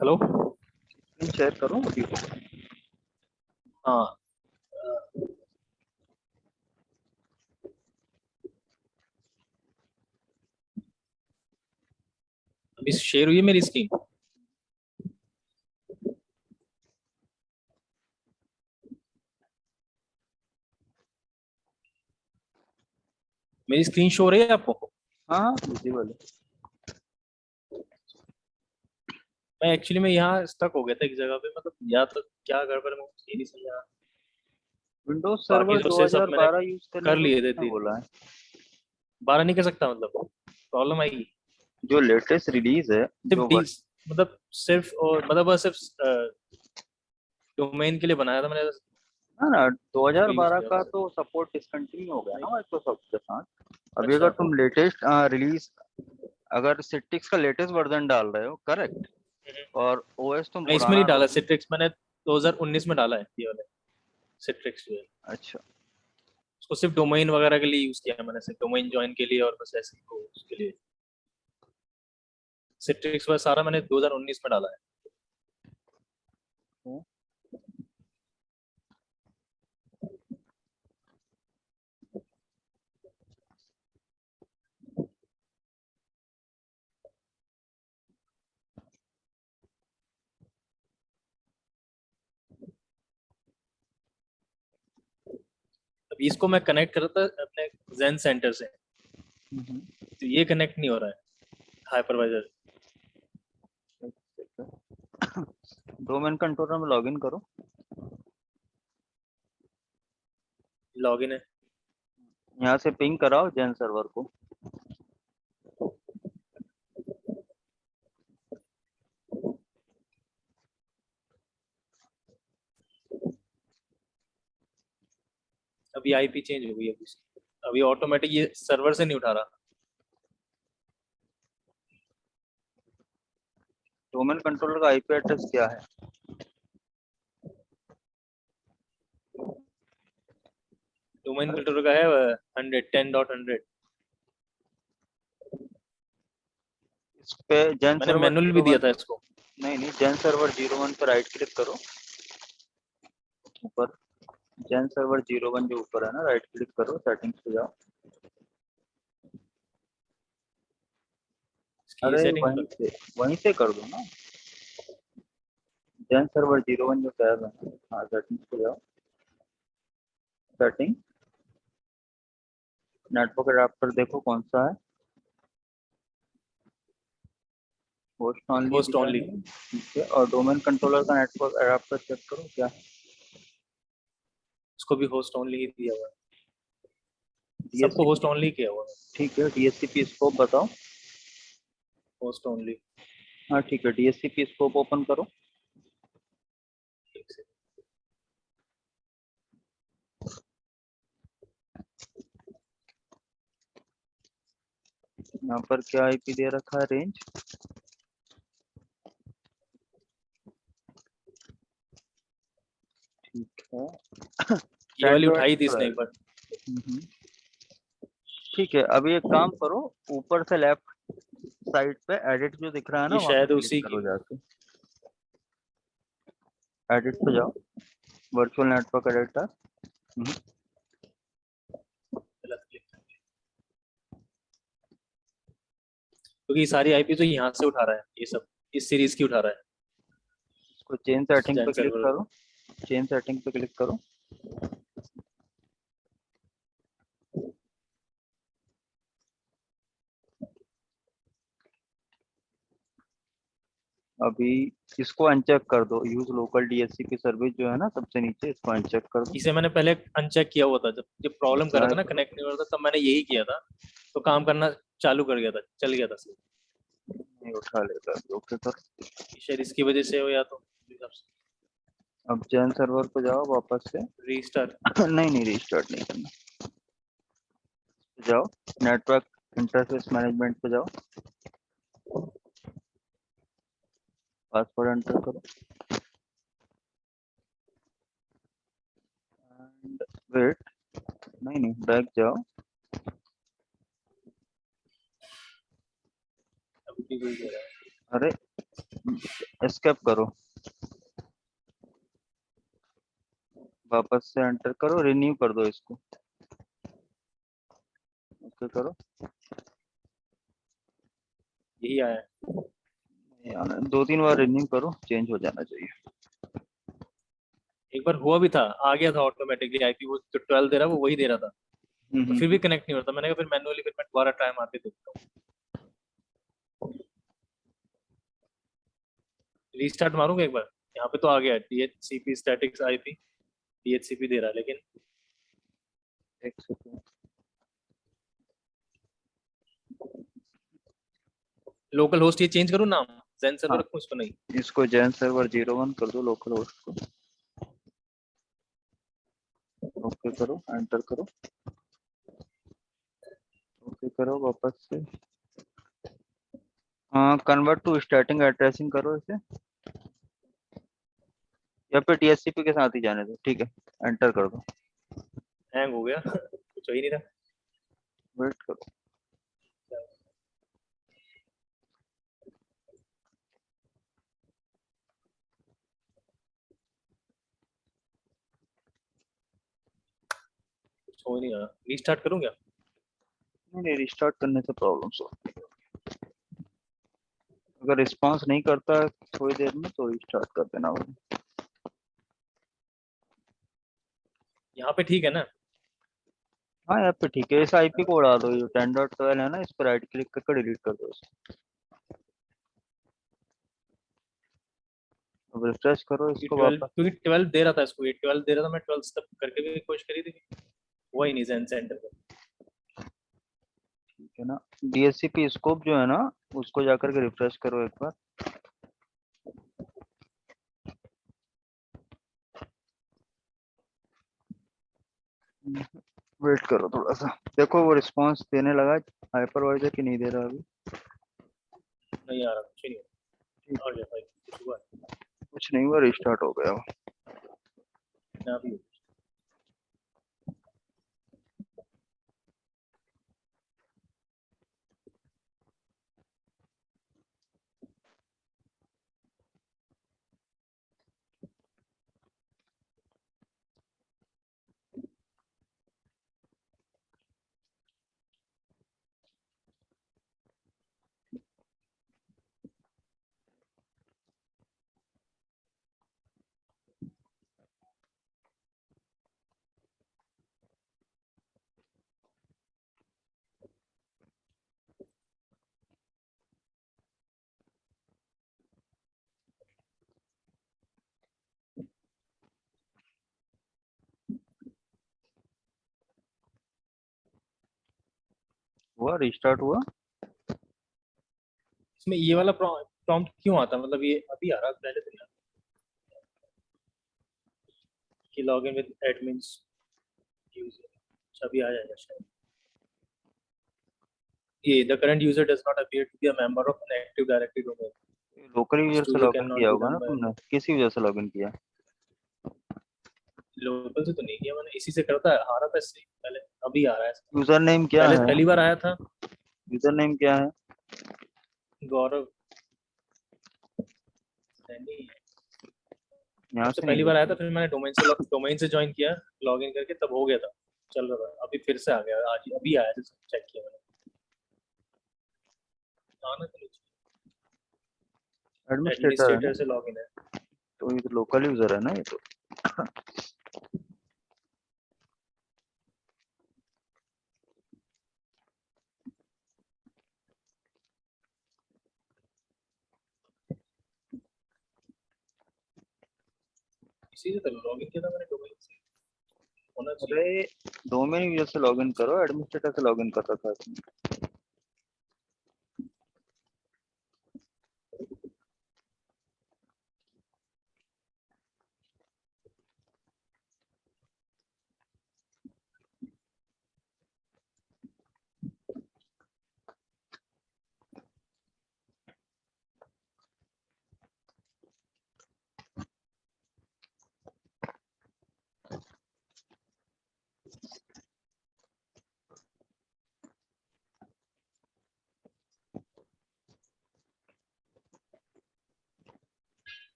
Hello. Screen share करूं अभी? हाँ, अभी शेयर हुई है मेरी स्क्रीन। मेरी स्क्रीन शो हो रही है आपको? हाँ विजिबल है। मैं एक्चुअली मैं यहाँ स्टक हो गया था एक जगह पे, मतलब या तो क्या गड़बड़ है मुझे ये नहीं समझा। विंडोज बाकी सर्वर जो से सब मैंने 2012 यूज करने कर को लिए थे किसने 3। बोला है? 12 नहीं कर सकता, मतलब प्रॉब्लम आएगी। जो लेटेस्ट रिलीज है, सिर्फ जो डी, मतलब सिर्फ और मतलब बस सिर्फ डोमेन के लिए बनाया था मैंने, ना ना उसको यूज 2012 किया का बस। तो सपोर्ट डिसकंटिन्यू हो गया नहीं। ना माइक्रोसॉफ्ट के साथ। अभी अगर अच्छा। तुम लेटेस्ट रिलीज, अगर सिट्रिक्स का लेटेस्ट वर्जन डाल रहे हो, करेक्ट, और ओएस तुम मैं इसमें पुराना नहीं डाला लो। सिट्रिक्स, मैंने 2019 में डाला है ये वाला सिट्रिक्स जो है। अच्छा, उसको सिर्फ डोमेन वगैरह के लिए यूज किया है मैंने, सिर्फ डोमेन ज्वाइन के लिए और बस ऐसे ही को उसके लिए। सिट्रिक्स वगैरह सारा मैंने 2019 में डाला है। तो अभी इसको मैं कनेक्ट कर रहा था अपने जेन सेंटर से, हम्म, तो ये कनेक्ट नहीं हो रहा है हाइपरवाइजर। डोमेन कंट्रोलर में लॉगिन करो। लॉगिन है। यहाँ से पिंग कराओ जेन सर्वर को। अभी आईपी चेंज हो गई है अभी ऑटोमेटिक ये सर्वर से नहीं उठा रहा। डोमेन कंट्रोलर का आईपी एड्रेस क्या है? डोमेन कंट्रोलर का है 110.100। इस पे जेन मैंने सर्वर मैनुअल भी 01 दिया था पे, इसको। नहीं जेन सर्वर 01 पर राइट क्लिक करो ऊपर। जेन सर्वर 01 जो ऊपर है ना, राइट क्लिक करो, सेटिंग्स पे जाओ। इसकी अरे सेटिंग वहीं कर। से, वहीं से कर दो ना। जेन सर्वर 01 जो टैब है ना, हाँ सेटिंग्स पे जाओ। सेटिंग, नेटवर्क एडाप्टर देखो कौन सा है। होस्ट ऑनली होस्ट दिया ओनली। है, ठीक है। और डोमेन कंट्रोलर का नेटवर्क एडाप्टर चेक करो क्या है। इसको भी होस्ट ओनली ही दिया हुआ है, सबको होस्ट डीएचसीपी, ओनली किया हुआ है। ठीक है। डीएचसीपी स्कोप बताओ। Host only. हाँ ठीक है, डीएचसीपी स्कोप ओपन करो। ठीक से। यहाँ पर क्या आईपी दे रखा है, रेंज? ठीक है। ये वाली सैंड्रोइड उठाई थी इसने एक बार। पर, ठीक है। अभी एक काम करो, ऊपर से लेफ्ट साइड पे एडिट जो दिख रहा है ना, ये वहाँ पे शायद क्लिक उसी करो की। जाके। एडिट पे जाओ, वर्चुअल नेटवर्क एडिटर। गलत क्लिक कर दी। क्योंकि ये सारी आईपी तो यहाँ से उठा रहा है, ये सब इस सीरीज की उठा रहा है। इसको चेंज सेटिंग जेन पे क्लिक सर्वर। करो, चेंज सेटिंग पे क्लिक करो। अभी इसको अनचेक कर दो, यूज लोकल डीएचसीपी सर्विस जो है ना सबसे नीचे, इसको अनचेक कर दो। इसे मैंने पहले अनचेक किया हुआ था, जब जब प्रॉब्लम कर रहा अप्लाई था ना, करो। कनेक्ट नहीं हो रहा था, तब मैंने यही किया था, तो काम करना चालू कर गया था, चल गया था सही। नहीं उठा लेगा, ओके कर। शायद इसकी वजह से हो या तो अब जैन सर्वर पे जाओ वापस से। रीस्टार्ट। नहीं नहीं, रिस्टार्ट नहीं करना। जाओ नेटवर्क इंटरफेस मैनेजमेंट पे जाओ, पासवर्ड एंटर करो एंड वेट। नहीं नहीं, बैक जाओ। अभी भी वही दे रहा है। अरे एस्केप करो, वापस से एंटर करो, रिन्यू कर दो इसको, ओके करो। यही आया है। दो तीन बार रिन्यू करो, चेंज हो जाना चाहिए। एक बार हुआ भी था, आ गया था ऑटोमेटिकली आईपी, वो जो 12 दे रहा वो वही दे रहा था, तो फिर भी हम्म। कनेक्ट नहीं होता। मैंने कहा फिर मैनुअली, फिर मैं दोबारा ट्राई मार के देखता हूँ। रीस्टार्ट मारूंगा एक बार। यहाँ पे तो आ गया DHCP स्टैटिक्स आईपी, DHCP दे रहा है लेकिन। एक सेकंड, लोकल होस्ट ये चेंज करूँ नाम, जेन सर्वर हाँ रखूँ इसको? नहीं। इसको जैन सर्वर 01 कर दो, लोकल होस्ट को, ओके करो, एंटर करो, ओके करो वापस से। हाँ कन्वर्ट टू स्टार्टिंग एड्रेसिंग करो इसे, या फिर DHCP के साथ ही जाने दो, ठीक है, एंटर कर दो, हैंग हो गया कुछ हो ही नहीं रहा। वेट करो। कुछ हो ही नहीं रहा, रीस्टार्ट करूँ क्या? नहीं, रिस्टार्ट करने से प्रॉब्लम सॉल्व, अगर रिस्पांस नहीं करता है थोड़ी देर में तो रिस्टार्ट कर देना भाई। यहाँ पे ठीक है ना? हाँ यहाँ पे ठीक है, इस आईपी को उड़ा दो, ये 10.12 है ना, इस पर राइट क्लिक करके डिलीट कर दो इसे। अब रिफ्रेश करो ये इसको 12, वापस। क्योंकि 12 दे रहा था इसको, ये 12 दे रहा था, मैं 12 तक करके भी कोशिश करी थी, हुआ ही नहीं जेन सेंटर पे। ठीक है ना, DHCP स्कोप जो है ना, उसको जाकर के रिफ्रेश करो एक बार। वेट करो थोड़ा सा, देखो वो रिस्पांस देने लगा हाइपरवाइजर की, नहीं दे रहा अभी। नहीं आ रहा, कुछ ही नहीं ठीक, हो रहा। आ गया भाई, कुछ हुआ कुछ नहीं हुआ, रिस्टार्ट हो गया वो। ना भी। हुआ, रिस्टार्ट हुआ। इसमें ये वाला प्रॉम्प्ट क्यों आता, मतलब ये अभी आ रहा, पहले तो नहीं आता कि log in with admins user, अभी आ जाएगा शायद। ये the current user does not appear to be a member of an active directory domain, local user this से यूजर कैन लॉगिन नॉट किया बी होगा ना डन बाय। तुमने, किसी वजह से लॉगिन किया। लोकल से तो नहीं किया मैंने, इसी से करता है, आ रहा था इससे पहले, अभी आ रहा है। यूजर नेम क्या पहले है, पहली बार आया था। यूजर नेम क्या है। गौरव सैनी है। यहाँ सबसे से नहीं पहली दिख बार आया था, रहा। फिर मैंने डोमेन से ज्वाइन किया, लॉग इन करके तब हो गया था, चल रहा था। अभी फिर से आ गया, आज अभी आया था, चेक किया मैंने। आना तो नहीं चाहिए। एडमिनिस्ट्रेटर है ना, एडमिनिस्ट्रेटर से लॉग इन है। तो ये तो लोकल यूजर है ना ये तो। इसी से तो लॉग इन किया था मैंने, डोमेन से होना चाहिए। अरे डोमेन यूजर से लॉगिन करो, एडमिनिस्ट्रेटर से लॉगिन कर रखा है तुमने।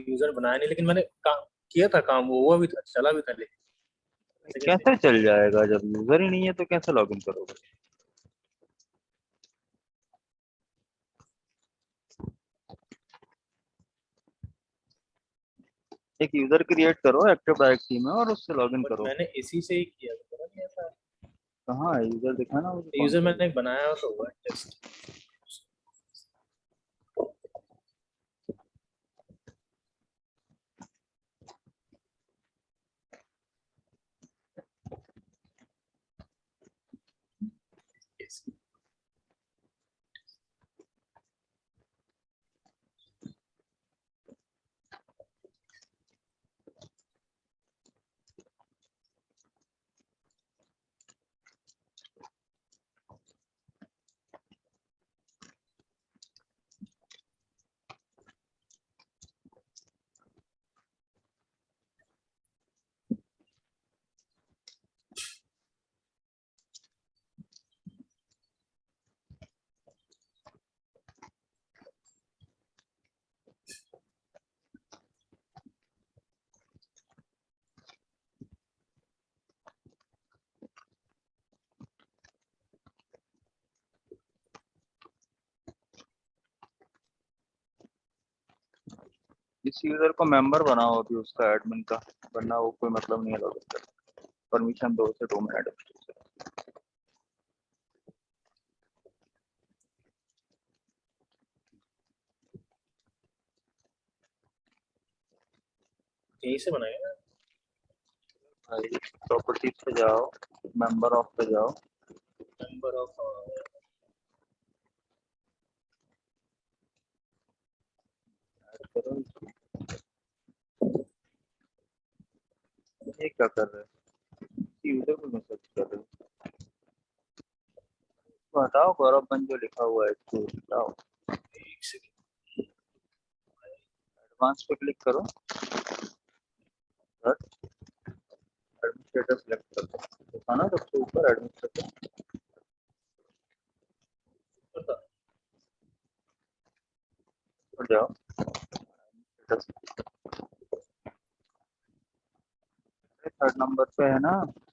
यूजर बनाया नहीं, लेकिन मैंने काम किया था, काम वो हुआ भी था, चला भी था, लेकिन ऐसे कैसे? कैसे चल जाएगा जब यूजर ही नहीं है, तो कैसे लॉगिन करोगे? एक यूजर क्रिएट करो एक्टिव डायरेक्टरी में और उससे लॉगिन बट करो। मैंने इसी से ही किया था, पता नहीं ऐसा। कहाँ है यूजर, दिखाना मुझे कौन यूजर सा मैंने है। एक बनाया तो हुआ टेस्ट। इस यूजर को मेंबर बनाओ अभी उसका एडमिन का, वरना वो कोई मतलब नहीं है लॉगिन करने। परमिशन दो उसे, 2 मिनट एडमिनिस्ट्रेशन। यहीं से बनाया ना? प्रॉपर्टीज पे जाओ, मेंबर ऑफ पे जाओ। नंबर ऑफ, ऐड करो इसको। ये क्या कर रहे हो, यूजर को मैसेज कर रहे हो? इसको हटाओ, गौरव बन जो लिखा हुआ है इसको हटाओ। एक सेकंड। एडवांस पे क्लिक करो, एडमिनिस्ट्रेटर सिलेक्ट कर दो, दिखाना सबसे ऊपर एडमिनिस्ट्रेटर। पता। ऊपर जाओ, थर्ड नंबर पे है ना,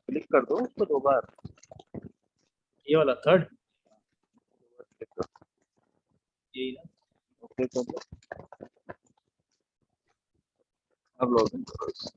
क्लिक कर दो उसको 2 बार। ये वाला थर्ड, क्लिक करो, यही ना? ओके कर दो। अब लॉगिन करो इससे।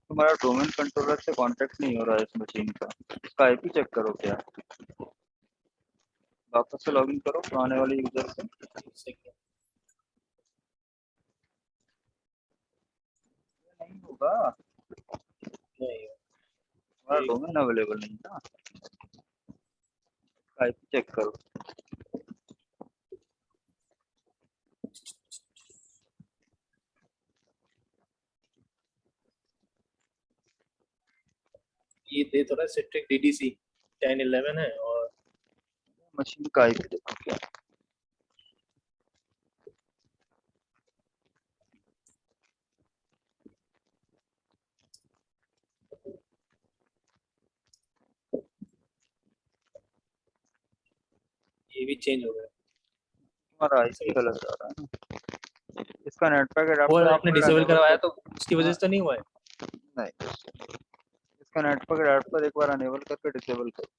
तुम्हारा डोमेन कंट्रोलर से कांटेक्ट नहीं हो रहा है इस मशीन का, इसका आईपी चेक करो क्या। वापस से लॉगिन करो पुराने वाले यूजर से। एक सेकंड। नहीं होगा, नहीं, तुम्हारा एक डोमेन अवेलेबल नहीं ना, आईपी चेक करो। ये दे तो रहा है, सिट्रिक डीडीसी 1011 है, और मशीन का आईपी देखो क्या। ये भी चेंज हो गया। तुम्हारा ऐसे आईपी कैसे? गलत आ रहा है ना। इसका नेट पैक वो एडाप्टर एक आपने बार डिसेबल अनेबल करवाया कर। तो उसकी वजह हाँ, से तो नहीं हुआ है? नहीं, इसका नेट पैक एडाप्टर एक बार अनेबल करके डिसेबल करो।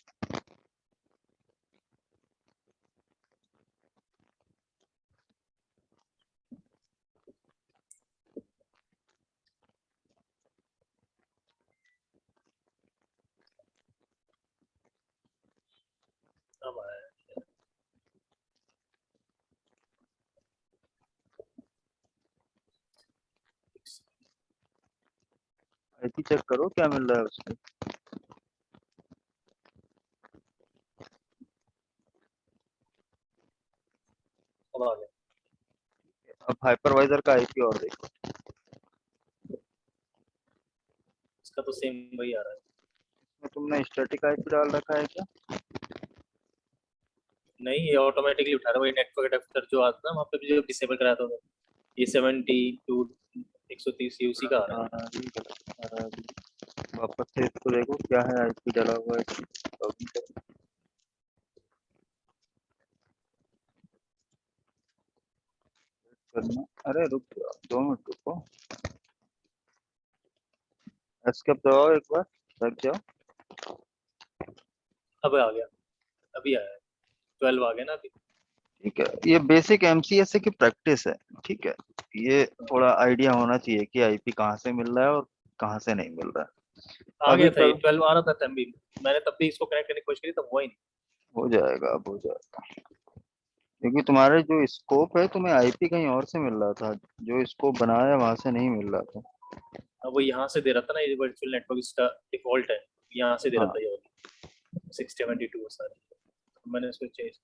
आईपी चेक करो क्या मिल रहा है उसमें। अब आ गया। अब हाइपरवाइजर का आईपी और देखो। इसका तो सेम वही आ रहा है। इसमें तुमने स्टैटिक आईपी डाल रखा है क्या? नहीं, ये ऑटोमेटिकली उठा रहा है वही नेटवर्क अडेप्टर जो आता है वहाँ पे जो डिसेबल कराया था उन्होंने। ये 72 130 उसी का आ रहा है। हाँ, ये गलत आ रहा है अभी। वापस से इसको देखो क्या है आईपी डाला हुआ है इसमें, लॉगिन करो। करना, अरे रुक जाओ 2 मिनट रुको। एस्केप दबाओ एक बार, लग जाओ। अब आ गया, अभी आया है। 12 आ गया ना अभी। ठीक है, ये बेसिक एमसीएस की प्रैक्टिस है। ठीक है, ये थोड़ा आइडिया होना चाहिए कि आईपी कहाँ से मिल रहा है और कहाँ से नहीं मिल रहा आ है। अभी गया था, ये कल 12 आ रहा था तब भी। मैंने तब भी इसको कनेक्ट करने की कोशिश करी तब हुआ ही नहीं। हो जाएगा, अब हो जाएगा। क्योंकि तुम्हारे जो स्कोप है तुम्हें आईपी कहीं और से मिल रहा था, जो स्कोप बनाया वहां से नहीं मिल रहा था। अब वो यहाँ से दे रहा था ना, ये वर्चुअल नेटवर्क इसका डिफॉल्ट है। यहाँ से दे रहा हाँ, था ये वाली 672 सारे। तो मैंने इसको चेंज।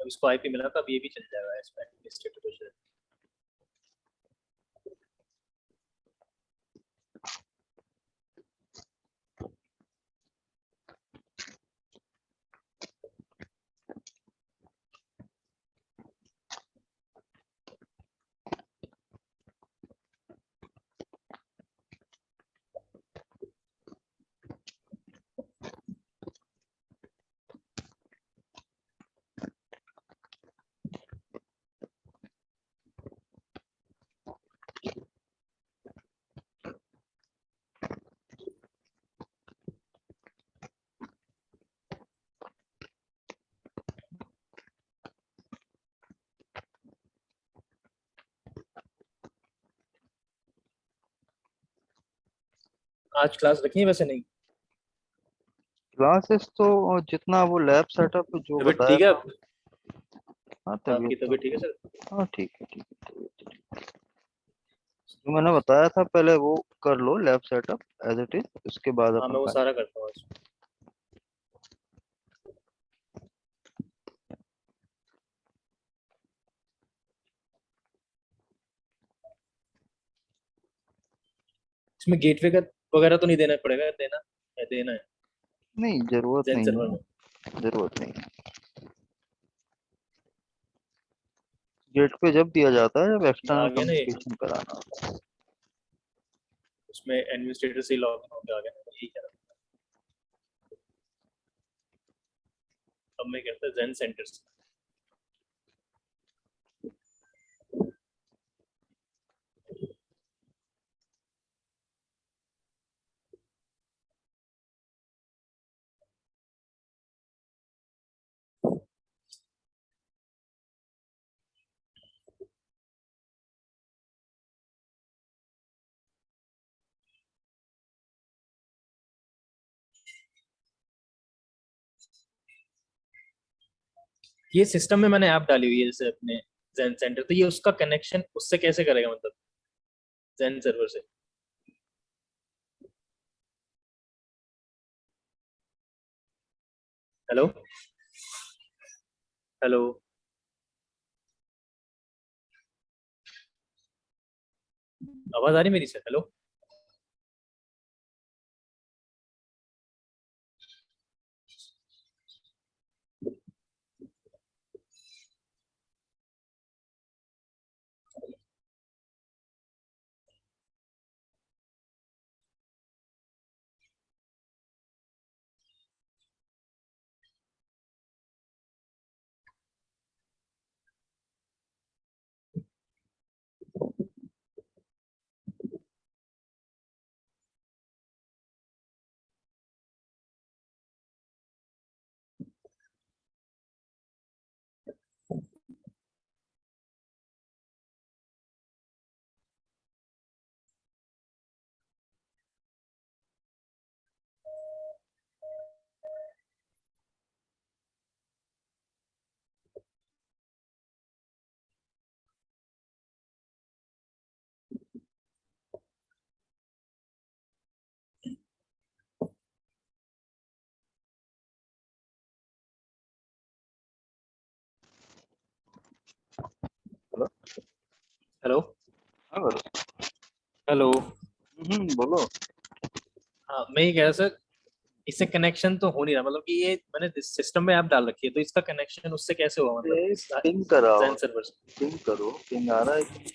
अब इसको आईपी मिला था, अब ये भी चल जाएगा इसमें एडमिनिस्ट्रेटर हो जाएगा। आज क्लास रखी है वैसे नहीं? क्लासेस तो जितना वो लैब सेटअप जो तबीयत बताया ठीक है था। अब? हाँ, आपकी तबीयत तो तबीयत ठीक है सर? हाँ ठीक है, ठीक है, तबीयत तो ठीक है। जो मैंने बताया था पहले वो कर लो, lab setup as it is, उसके बाद हाँ, अपन मैं वो फाइनल। सारा करता हूँ आज। इसमें गेटवे का वगैरह तो नहीं देना पड़ेगा, देना है? देना है नहीं, जरूरत जेन नहीं सर्वर है, में। जरूरत नहीं है। गेट पे जब दिया जाता है जब ये आ एक्सटर्नल गया ना ये, कम्युनिकेशन कराना होता है। उसमें एडमिनिस्ट्रेटर से लॉग इन होकर आ गया ना, यही कह रहा था। अब मैं कहता जेन सेंटर से। ये सिस्टम में मैंने ऐप डाली हुई है जैसे अपने जेन सेंटर, तो ये उसका कनेक्शन उससे कैसे करेगा, मतलब जेन सर्वर से? Hello, hello. आवाज आ रही मेरी सर? हेलो। हेलो हाँ करो। हेलो। बोलो। हाँ मैं ये कह रहा सर, इससे कनेक्शन तो हो नहीं रहा, मतलब कि ये मैंने सिस्टम में ऐप डाल रखी है, तो इसका कनेक्शन उससे कैसे हुआ, मतलब इस पिंग कराओ, जैन सर्वर से? पिंग करो, पिंग आ रहा है कि नहीं?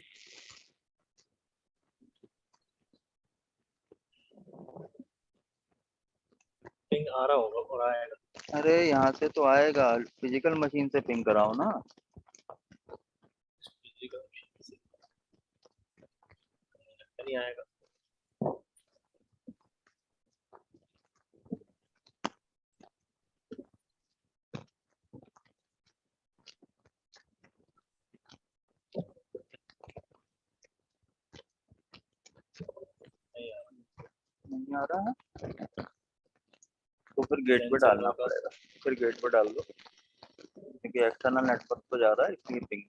पिंग आ रहा होगा और आएगा। अरे यहाँ से तो आएगा, फिजिकल मशीन से पिंग कराओ ना। नहीं आएगा। नहीं आ रहा। नहीं आ रहा है तो फिर गेट जैन पे डालना सर्वर का पड़ेगा। फिर गेट पे डाल दो, क्योंकि एक्सटर्नल नेटवर्क पे जा रहा है इसलिए पिंग।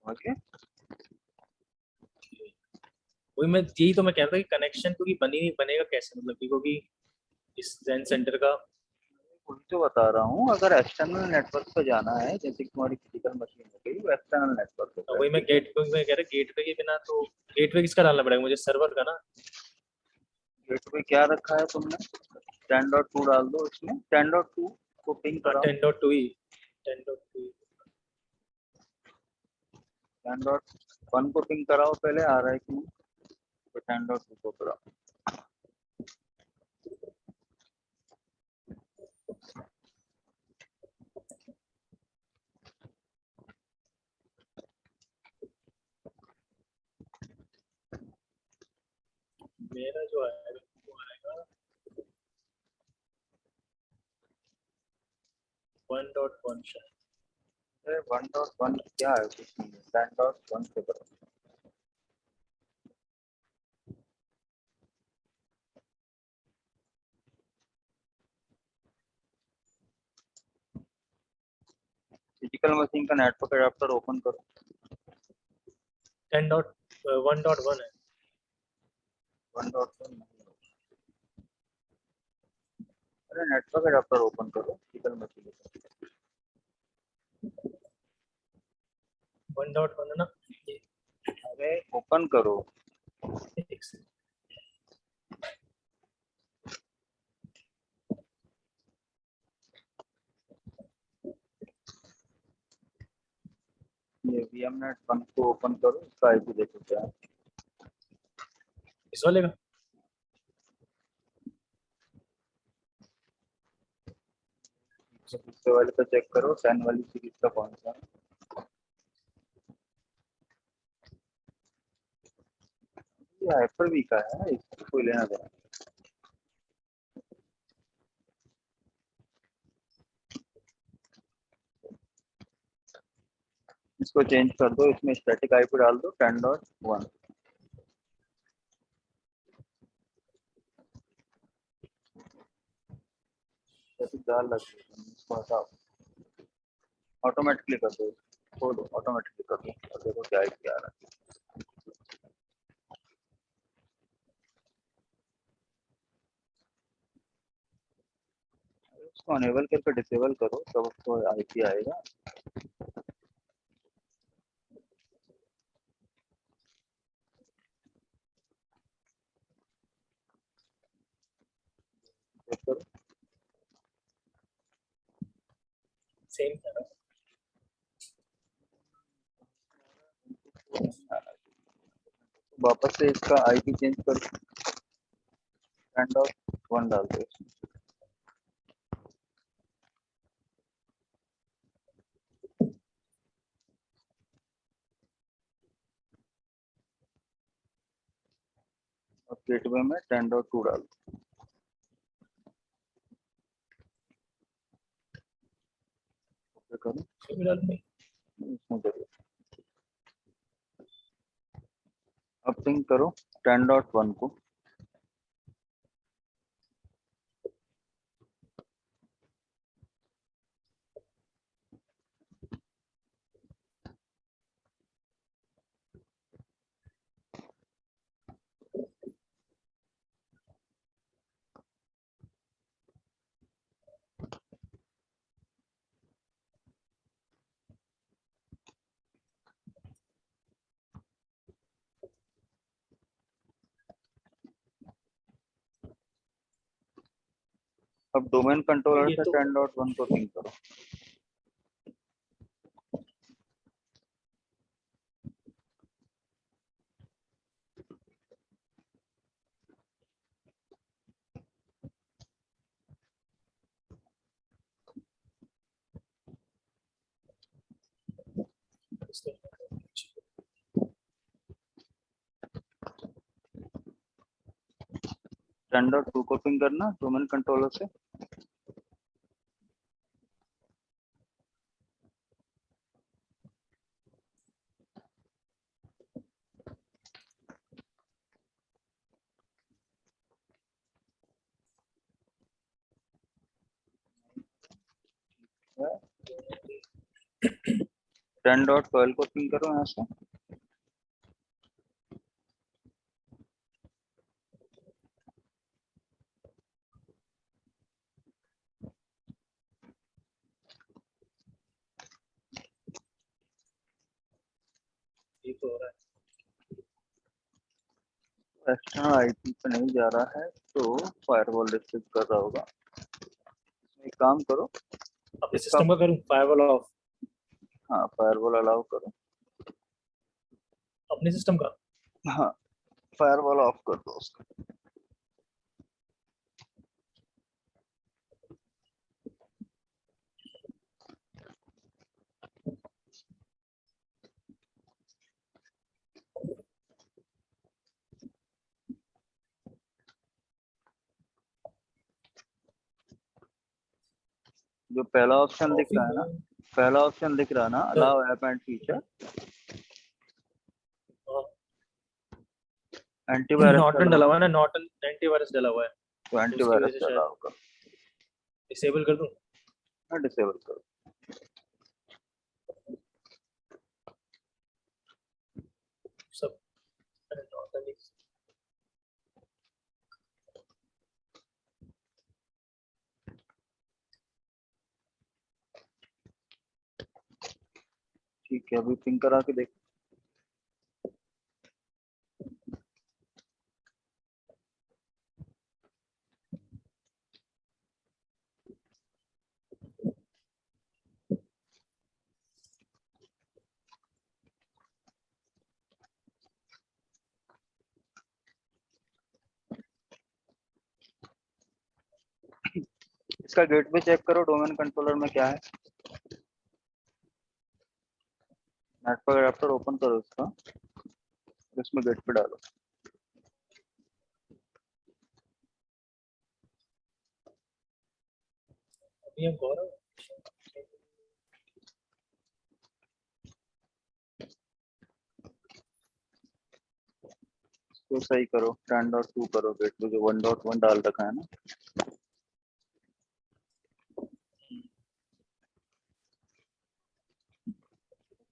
ओके। वही मैं, यही तो मैं कह रहा था कि कनेक्शन क्योंकि बनी नहीं, बनेगा कैसे, मतलब कि क्योंकि इस जैन सेंटर का। वही तो बता रहा हूँ, अगर एक्सटर्नल नेटवर्क पे जाना है, जैसे कि तुम्हारी फिजिकल मशीन हो गई वो एक्सटर्नल नेटवर्क पे है, वही मैं ठीक है। गेट में कह रहा, गेटवे के बिना तो गेटवे किसका डालना पड़ेगा मुझे, सर्वर का ना? गेट पे क्या रखा है तुमने? 10.2 डाल दो, इसमें 10.2 को पिंग हाँ कराओ। 10.2 ही, 10.2। 10.1 को पिंग कराओ, पहले आ रहा है कि नहीं? तो 10.2 को कराओ। मेरा जो आएगा वो आएगा 1.1 शायद। 1.1 क्या है, कुछ नहीं है, 10.1 से करो। फिजिकल मशीन का नेटवर्क एडाप्टर ओपन करो। 1.1 है। 1.1 अरे नेटवर्क एडाप्टर ओपन करो फिजिकल मशीन का। 1.1 है ना ये? अरे ओपन करो। एक से ये VMnet 1 को ओपन करो, इसका आईपी देखो क्या है। इस वाले का। दूसरे वाले का चेक करो, 10 वाली सीरीज का कौन सा है। ये हाइपर वी का है, इसको कोई लेना देना। इसको चेंज कर दो, इसमें स्टैटिक आईपी डाल दो 10.1। स्टैटिक डाल लगी इसको हटाओ, ऑटोमेटिकली कर दो, छोड़ो ऑटोमेटिकली कर दो और देखो क्या आईपी आ रहा है। उसको अनेबल करके डिसेबल करो तब उसको आईपी आएगा। चेक करो। सेम था ना? वापस से इसका आईपी चेंज करो, 10.1 डाल दो इसमें। और गेटवे में 10.2 डाल दो। ओके करो, सेम डाल दूंगी। इसमें करो। अब पिंग करो 10.1 को। अब डोमेन कंट्रोलर ये से तो 10.1 को पिंग करो। इसका 10.2 को पिंग करना डोमेन कंट्रोलर से। है 10.12 को पिंग करो यहाँ से। ये तो हो रहा है। एक्सटर्नल आईपी पे नहीं जा रहा है तो फायरवॉल रिस्ट्रिक्ट कर रहा होगा। एक काम करो, अपने इसका सिस्टम का करूँ फायरवॉल ऑफ? हाँ फायरवॉल अलाउ करो। अपने सिस्टम का? हाँ फायरवॉल ऑफ कर दो उसका। जो पहला ऑप्शन दिख रहा है ना, पहला ऑप्शन दिख रहा है ना, allow app and feature, antivirus Norton डला हुआ है ना, नॉर्टन एंटीवायरस डला हुआ है, तो तो उसकी वजह एंटीवायरस से शायद अलाउ करो। डिसेबल कर दूं। हाँ डिसेबल करो। सब नॉर्टन ही। ठीक है अभी पिंग करा के देख। इसका गेट भी चेक करो डोमेन कंट्रोलर में क्या है। नेटवर्क एडेप्टर ओपन करो इसका, इसमें गेट पे डालो। अभी हम गौरव तो सही करो 10.2 करो गेट पे, जो 1.1 डाल रखा है ना।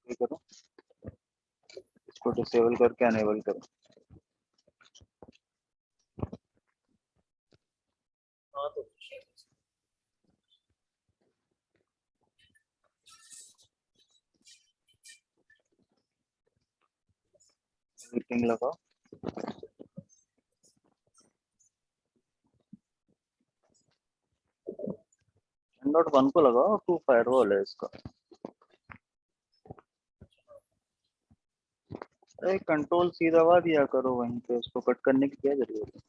ये करो, इसको डिसेबल करके अनेबल करो। हाँ तो पिंग लगाओ। 10.1 को लगाओ, 2 फायरवॉल है इसका। अरे कंट्रोल सी दबा दिया करो वहीं पे, उसको कट करने की क्या जरूरत है।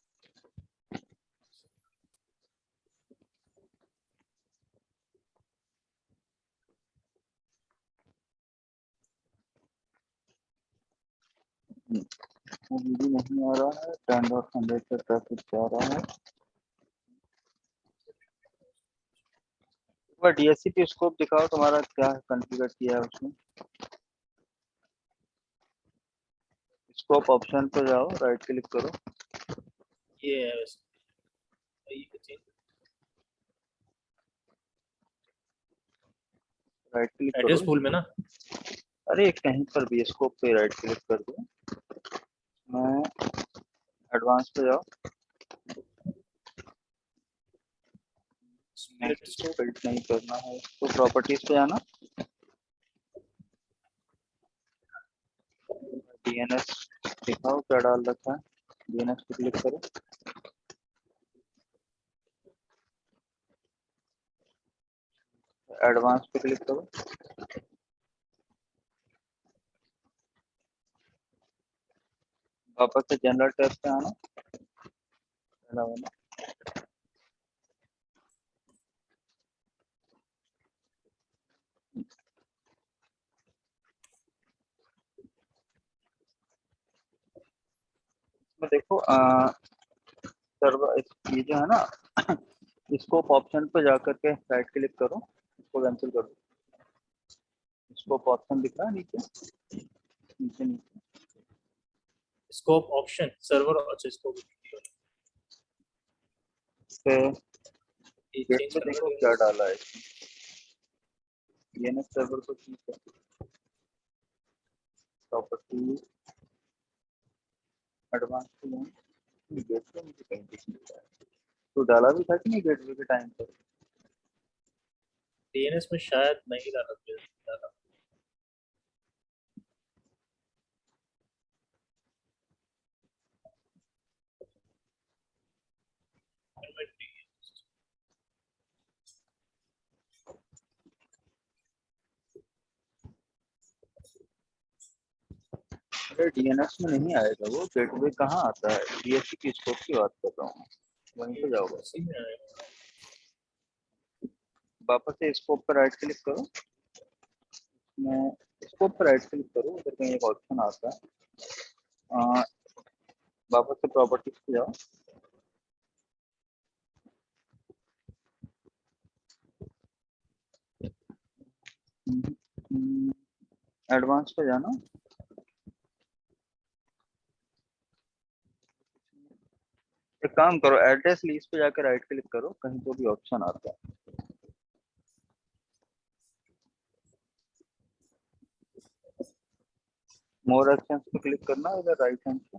अभी भी नहीं आ रहा है, 10.100 का ट्रैफिक जा रहा है। बट डीएससीपी स्कोप दिखाओ तुम्हारा क्या कॉन्फ़िगर किया है उसमें। स्कोप ऑप्शन पे जाओ, राइट क्लिक करो। ये है वैसे, ये चीज राइट क्लिक एड्रेस करो। पूल में ना। अरे कहीं पर भी स्कोप पे राइट क्लिक कर दो। मैं एडवांस पे जाओ। Split scope. बिल्ड नहीं करना है तो प्रॉपर्टीज पे जाना। डीएनएस दिखाओ क्या डाल रखा है, डीएनएस पे क्लिक करो। एडवांस पे क्लिक करो। वापस से जनरल टैब पे आना, पहला वाला। इसमें देखो सर्वर ये जो है ना, स्कोप ऑप्शन पे जाकर के राइट क्लिक करो, इसको कैंसिल कर दो। स्कोप ऑप्शन दिख रहा है नीचे नीचे नीचे। स्कोप ऑप्शन सर्वर, अच्छा स्कोप पे ये गेट चेंज पे करना देखो है। क्या डाला है, डीएनएस सर्वर को ठीक है, प्रॉपर्टी एडवांस गेट पे मुझे कहीं दिख नहीं रहा है। तो डाला भी था कि नहीं गेटवे के टाइम पर? डीएनएस में शायद नहीं डाला डाला। अरे डीएनएस में नहीं आएगा वो, गेटवे कहाँ आता है? डीएससी की स्कोप की बात कर रहा हूँ, वहीं पे जाओगे। उसी में आएगा। वापस से स्कोप पर राइट क्लिक करो, मैं स्कोप पर राइट क्लिक करो, उधर कहीं एक ऑप्शन आता है, वापस से प्रॉपर्टीज पे जाओ। एडवांस पे जाना, एक काम करो एड्रेस लीज पे जाकर राइट क्लिक करो, कहीं तो भी ऑप्शन आता है। मोर एक्शंस पे क्लिक करना इधर राइट हैंड पे।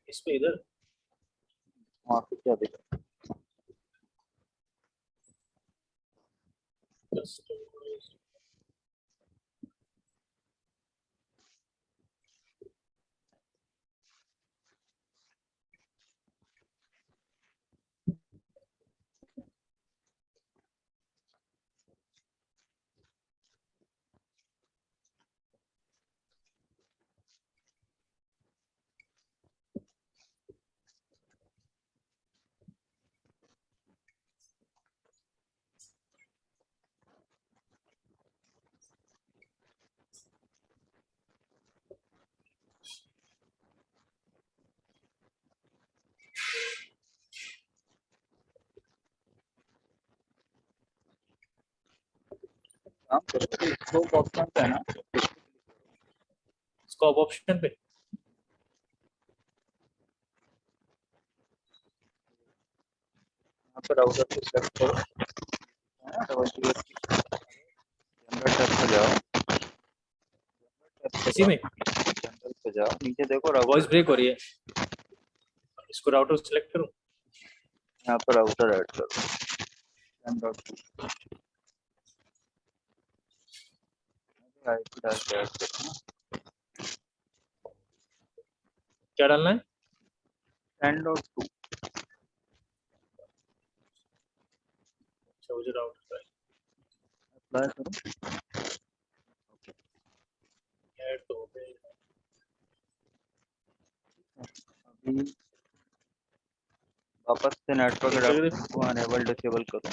इस पे इधर वहाँ पे क्या दिख रहा कस्टमाइज काम करो, स्कोप ऑप्शन पे है ना, स्कोप ऑप्शन पे यहाँ पर राउटर पे सेलेक्ट करो, है ना, डबल क्लिक जनरल टैब पे जाओ, टैब पे इसी जाओ, में जनरल पे जाओ, नीचे देखो वॉइस राउटर, ब्रेक हो रही है। इसको राउटर सेलेक्ट करूं। यहाँ पर राउटर ऐड करो, आईपी डाल के ऐड करो ना, क्या डालना है? 10.2 अच्छा मुझे राउटर अप्लाई करो। ऐड तो हो गई। अभी वापस से नेटवर्क अडेप्टर को अनेबल डिसेबल करो।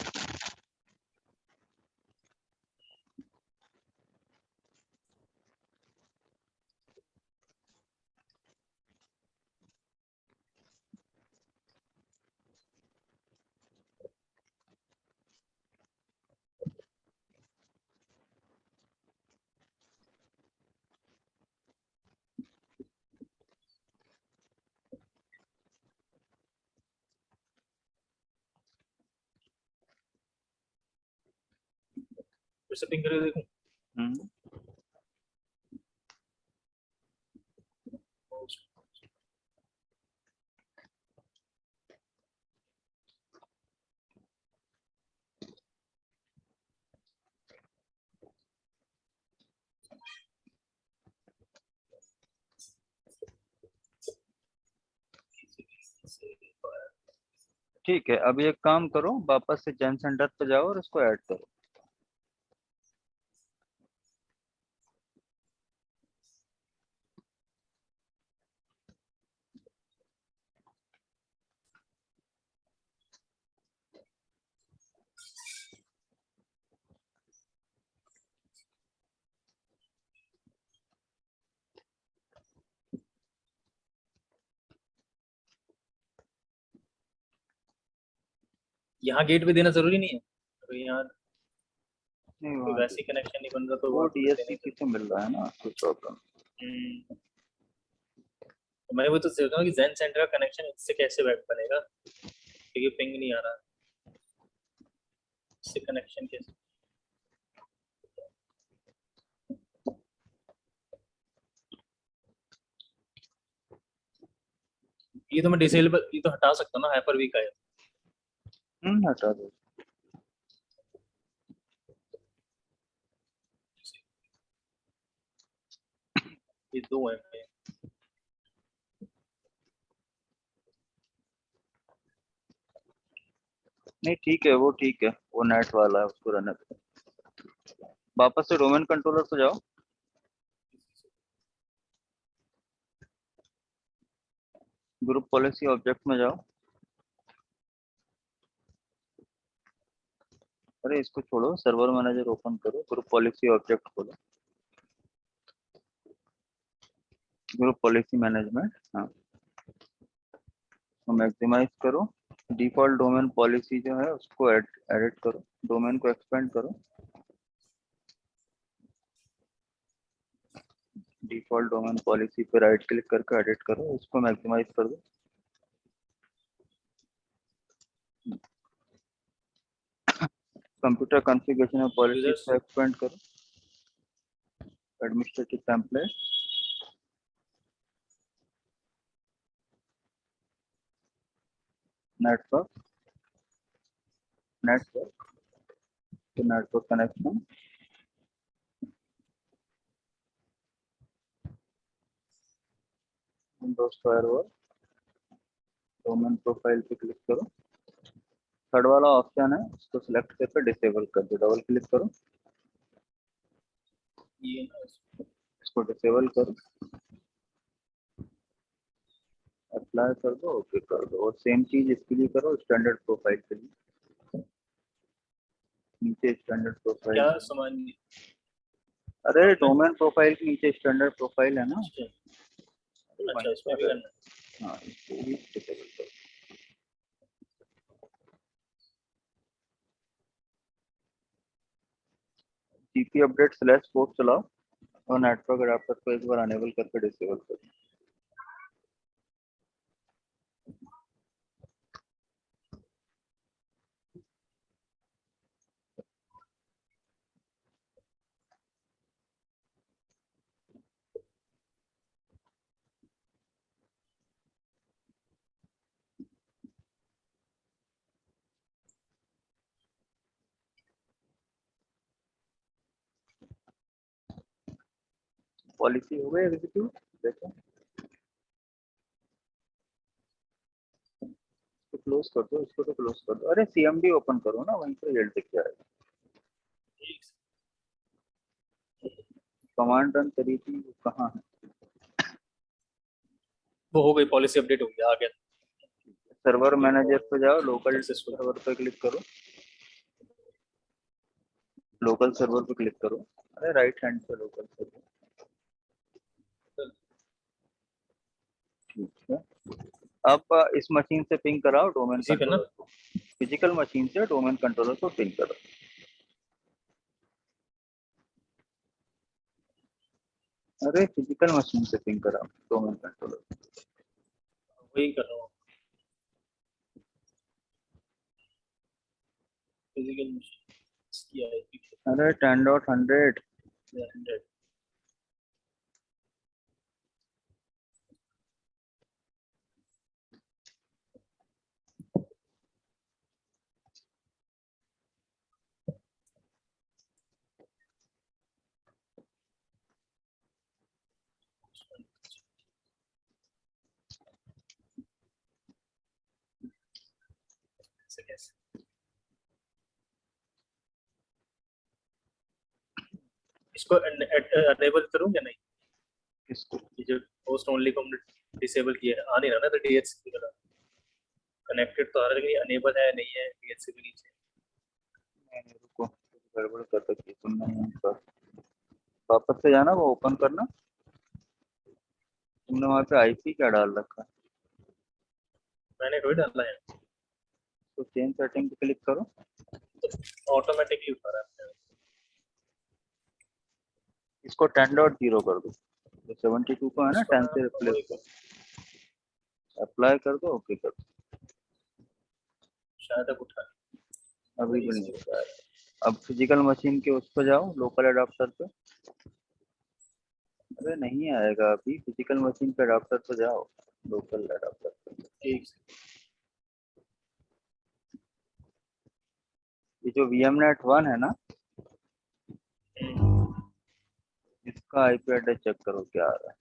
फिर से पिंग करके देखूं। हम्म, ठीक है, अभी एक काम करो, वापस से जेन सेंटर पे जाओ और इसको ऐड करो। यहाँ गेट भी देना जरूरी नहीं है, तो यहाँ नहीं कोई वहाँ वैसी कनेक्शन नहीं बन रहा तो वो वहाँ पे देने डीएससीपी की से मिल रहा है ना, कोई प्रॉब्लम। हम्म, तो मैं वो तो सोच रहा हूँ कि जेन सेंटर का कनेक्शन इससे कैसे बैठ बनेगा, क्योंकि पिंग नहीं आ रहा, इससे कनेक्शन कैसे। ये तो मैं डिसेबल, ये तो हटा सकता हूँ ना, हाइपर वीक है। हटा दो। ये दो है। नहीं ठीक है, वो ठीक है, वो नेट वाला है, उसको रहने दो। वापस से डोमेन कंट्रोलर पे जाओ, ग्रुप पॉलिसी ऑब्जेक्ट में जाओ। अरे इसको छोड़ो, सर्वर मैनेजर ओपन करो, ग्रुप पॉलिसी ऑब्जेक्ट खोलो, ग्रुप पॉलिसी मैनेजमेंट, हाँ, तो मैक्सिमाइज करो। डिफॉल्ट डोमेन पॉलिसी जो है उसको एडिट करो, डोमेन को एक्सपेंड करो, डिफॉल्ट डोमेन पॉलिसी पे राइट क्लिक करके एडिट करो, इसको मैक्सिमाइज कर दो। कंप्यूटर कॉन्फ़िगरेशन में पॉलिसी यूजर्स को एक्सपेंड करो, एडमिनिस्ट्रेटिव टेम्पलेट, नेटवर्क, नेटवर्क तो network connection, Windows firewall, domain profile पे क्लिक करो, थर्ड वाला ऑप्शन है उसको सिलेक्ट करके डिसेबल कर दो, डबल क्लिक करो, ये इसको डिसेबल करो, अप्लाई कर दो, ओके कर दो, और सेम चीज इसके लिए करो, स्टैंडर्ड प्रोफाइल के लिए, नीचे स्टैंडर्ड प्रोफाइल। क्या सामान। अरे डोमेन प्रोफाइल के नीचे स्टैंडर्ड प्रोफाइल है ना, अच्छा अरे अच्छा, वहीं इसमें भी पर है। करना है। हाँ, इसको भी डिसेबल करो। जीपी अपडेट स्लैश पोर्ट चलाओ और नेटवर्क अडाप्टर को एक बार अनेबल करके डिसेबल करो। पॉलिसी हो गई एग्जीक्यूट, देखो इसको क्लोज कर दो, इसको तो क्लोज कर दो, अरे सीएमडी ओपन करो ना, वहीं पर रिजल्ट दिख जाएगा। कमांड रन करी थी वो कहाँ है? वो हो गई, पॉलिसी अपडेट हो गया, आ गया। सर्वर मैनेजर पे जाओ, लोकल सक्सेसफुल। सर्वर पे क्लिक करो, लोकल सर्वर पे क्लिक करो, अरे राइट हैंड पे लोकल सर्वर, ठीक है। अब इस मशीन से पिंग कराओ डोमेन इसी पे ना। कंट्रोलर को, फिजिकल मशीन से डोमेन कंट्रोलर को पिंग करो। अरे फिजिकल मशीन से पिंग कराओ डोमेन कंट्रोलर। वही कर रहा हूँ, फिजिकल मशीन इसकी आईपी अरे 10.100, 100। ऐसे कैसे? इसको अनेबल करूँ या नहीं? किसको? ये जो होस्ट ओनली को हमने डिसेबल किया है, आ नहीं रहा ना, तो डीएचसीपी का कनेक्टेड तो आ रहा है, लेकिन अनेबल है नहीं है डीएचसीपी नीचे। नहीं, रुको, गड़बड़ कर रखी है तुमने यहाँ पर। वापस से जाना, वो ओपन करना। तुमने वहाँ पे आईपी क्या डाल रखा है? मैंने कोई डाला है, तो चेंज सेटिंग पे क्लिक करो। तो ऑटोमेटिकली उठा रहा है। इसको 10.0 कर दो, तो 72 को है ना इसको 10 मैं से वही रिप्लेस कर, अप्लाई कर दो, ओके कर दो। शायद अब उठा, अभी वही भी नहीं इसलिए होता है। अब फिजिकल मशीन के उस पर जाओ, लोकल अडाप्टर पे। अरे नहीं आएगा अभी, फिजिकल मशीन पे अडाप्टर पे जाओ, लोकल अडाप्टर पे। एक ये जो VMNet 1 है ना, इसका आईपी एड्रेस चेक करो क्या आ रहा है।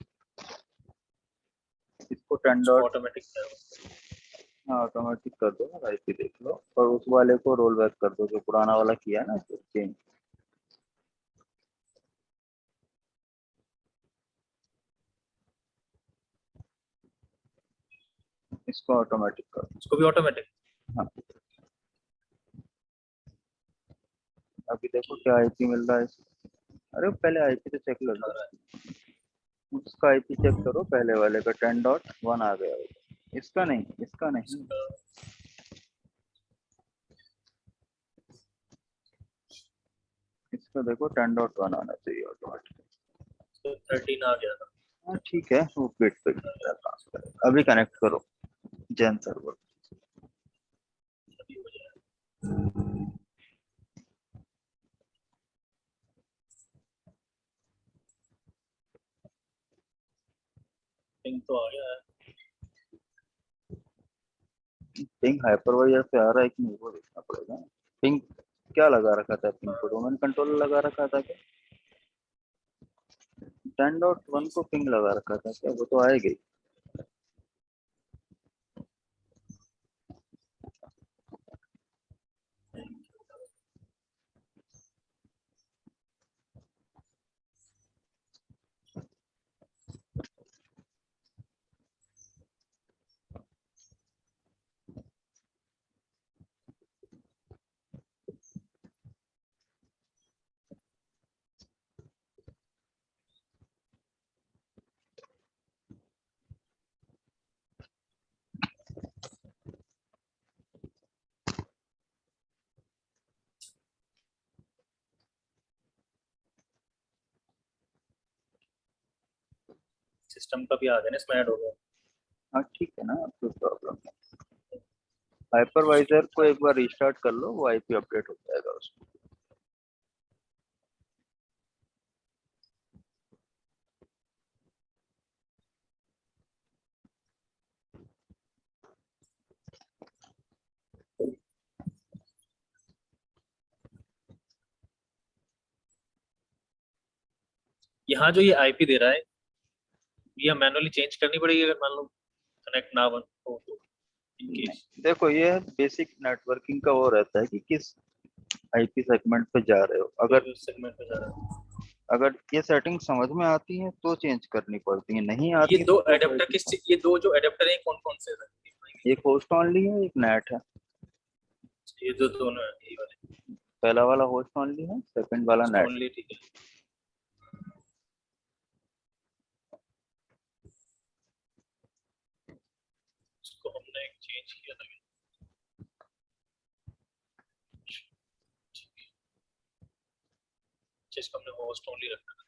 इसको 10 इसको ऑटोमेटिक है। हाँ ऑटोमेटिक कर दो, आईपी देख लो, और उस वाले को रोल बैक कर दो जो पुराना वाला किया है ना, चेंज। इसको ऑटोमेटिक कर दो। इसको भी ऑटोमेटिक। हाँ, अभी देखो क्या आईपी मिल रहा है इसको। अरे पहले आईपी तो चेक कर उठा लो, रहा है। उसका आईपी चेक करो, पहले वाले का 10.1 आ गया होगा। इसका नहीं, इसका नहीं, इसका इसका देखो 10.1 आना चाहिए ऑटोमेटिक। 13 आ गया था। हाँ ठीक है, वो पेट पे काम करेगा। अभी कनेक्ट करो जैन सर्वर। अभी हो जाएगा। पिंग तो आ गया है। पिंग हाइपरवाइजर से आ रहा है कि नहीं वो देखना पड़ेगा। पिंग क्या लगा रखा था? पिंग को डोमेन कंट्रोलर लगा रखा था क्या? 10.1 को पिंग लगा रखा था क्या? वो तो आएगी। सिस्टम का भी आ गया ना, इसमें ऐड हो गया। हाँ ठीक है ना, कोई प्रॉब्लम नहीं। हाइपरवाइजर को एक बार रिस्टार्ट कर लो, वो आईपी अपडेट हो जाएगा उसमें। यहाँ जो ये आईपी दे रहा है, ये मैनुअली चेंज करनी पड़ेगी अगर मान लो कनेक्ट ना बन हो तो, इन केस। नहीं, देखो ये बेसिक नेटवर्किंग का वो रहता है कि किस आईपी सेगमेंट पे जा रहे हो। अगर सेगमेंट पे जा रहा है। अगर ये सेटिंग समझ में आती है तो चेंज करनी पड़ती है, नहीं ये आती दो तो एडेप्टर ये दो जो एडेप्टर है कौन कौन से हैं? एक होस्ट ओनली है, एक नेट है। ये जो दोनों है, ये वाले पहला वाला होस्ट ओनली है, सेकंड वाला नेट। ओनली, ठीक है। इसको हमने चेंज किया था। जिसको हमने होस्ट ओनली रखा था।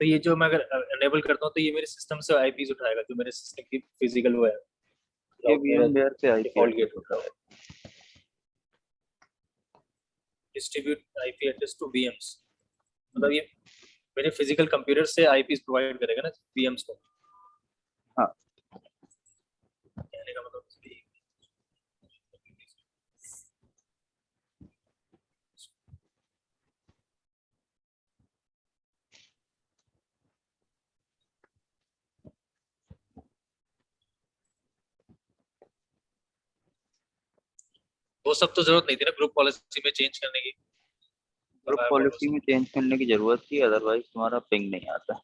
तो ये जो मैं अगर एनेबल करता हूँ तो ये मेरे सिस्टम से आईपीज उठाएगा, जो मेरे सिस्टम की फिजिकल वो है, ये मेरा VMware से आईपी डिफॉल्ट एड्रेस गेट होता उठाएगा। है। Distribute IP address to VMs, मतलब ये मेरे फिजिकल कंप्यूटर से आईपीज प्रोवाइड करेगा ना वीएम्स को। हाँ कहने का मतलब वो सब तो जरूरत नहीं थी ना ग्रुप पॉलिसी में चेंज करने की। ग्रुप पॉलिसी में चेंज करने की जरूरत थी, अदरवाइज तुम्हारा पिंग नहीं आता।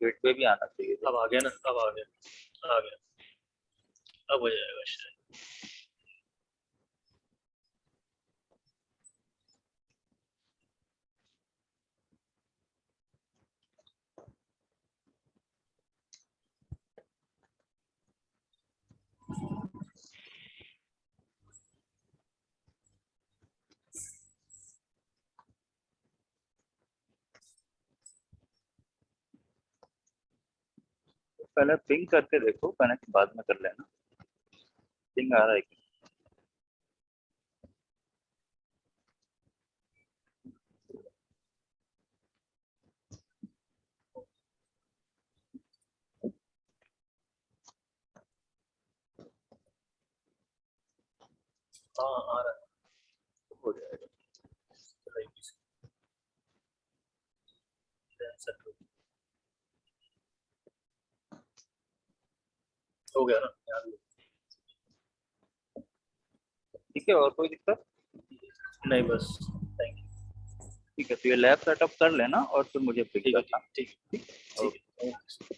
गेटवे भी आना चाहिए था। अब आ गया ना, अब आ गया, आ गया, अब हो जाएगा शायद। पहले पिंग करके देखो, कनेक्ट बाद में कर लेना। पिंग आ रहा है क्या? हाँ आ रहा है। हो जाएगा। हो गया ना यार। ठीक है, और कोई दिक्कत? नहीं बस, थैंक यू। ठीक है, तो ये लैब सेटअप कर लेना और फिर मुझे पिक ठीक है, करना। ठीक, ठीक। ठीक है, ओके।